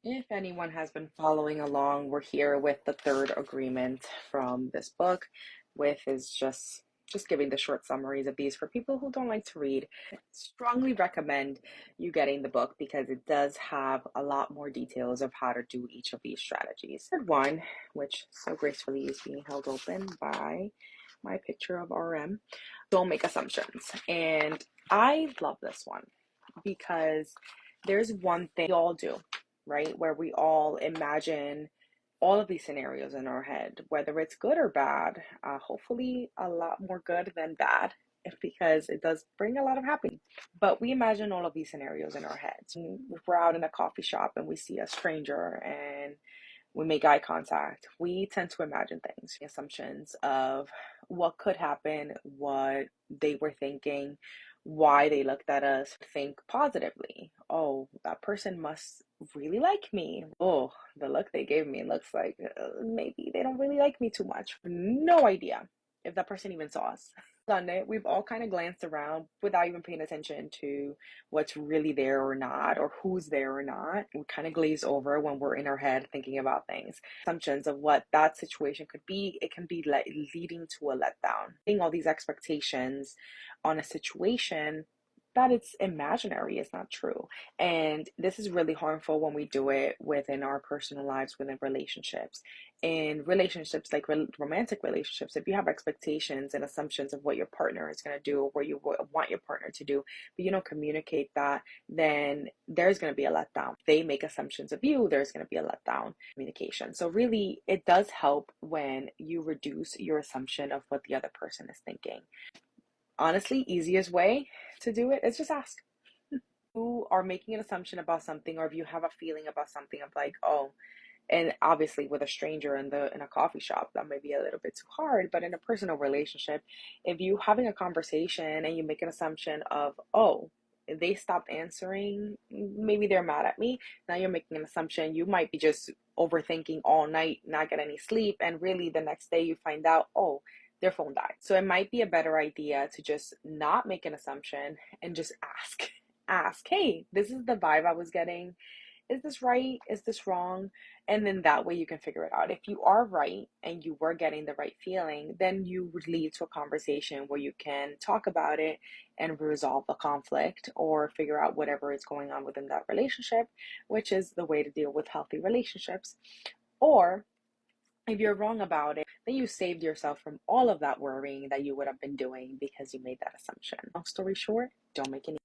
If anyone has been following along, we're here with the third agreement from this book, with is just giving the short summaries of these for people who don't like to read. Strongly recommend you getting the book because it does have a lot more details of how to do each of these strategies. Third one, which so gracefully is being held open by my picture of RM, don't make assumptions. And I love this one because there's one thing we all do, right? Where we all imagine all of these scenarios in our head, whether it's good or bad, hopefully a lot more good than bad, because it does bring a lot of happiness. But we imagine all of these scenarios in our heads. If we're out in a coffee shop and we see a stranger and we make eye contact, we tend to imagine things, assumptions of what could happen, what they were thinking, why they looked at us. Think positively. Oh, that person must really like me. Oh, the look they gave me looks like maybe they don't really like me too much. No idea if that person even saw us. Done it. We've all kind of glanced around without even paying attention to what's really there or not, or who's there or not. We kind of glaze over when we're in our head thinking about things. Assumptions of what that situation could be, it can be leading to a letdown. Putting all these expectations on a situation that it's imaginary is not true. And this is really harmful when we do it within our personal lives, within relationships. In relationships, like romantic relationships, if you have expectations and assumptions of what your partner is going to do or what you want your partner to do, but you don't communicate that, then there's going to be a letdown. If they make assumptions of you, there's going to be a letdown communication. So really, it does help when you reduce your assumption of what the other person is thinking. Honestly, easiest way to do it is just ask. You are making an assumption about something, or if you have a feeling about something of like, oh, and obviously with a stranger in a coffee shop, that may be a little bit too hard, but in a personal relationship, if you having a conversation and you make an assumption of, oh, if they stopped answering, maybe they're mad at me. Now you're making an assumption. You might be just overthinking all night, not get any sleep, and really the next day you find out, oh, their phone died. So it might be a better idea to just not make an assumption and just ask. Ask, hey, this is the vibe I was getting. Is this right? Is this wrong? And then that way you can figure it out. If you are right and you were getting the right feeling, then you would lead to a conversation where you can talk about it and resolve the conflict or figure out whatever is going on within that relationship, which is the way to deal with healthy relationships. Or if you're wrong about it, then you saved yourself from all of that worrying that you would have been doing because you made that assumption. Long story short, don't make any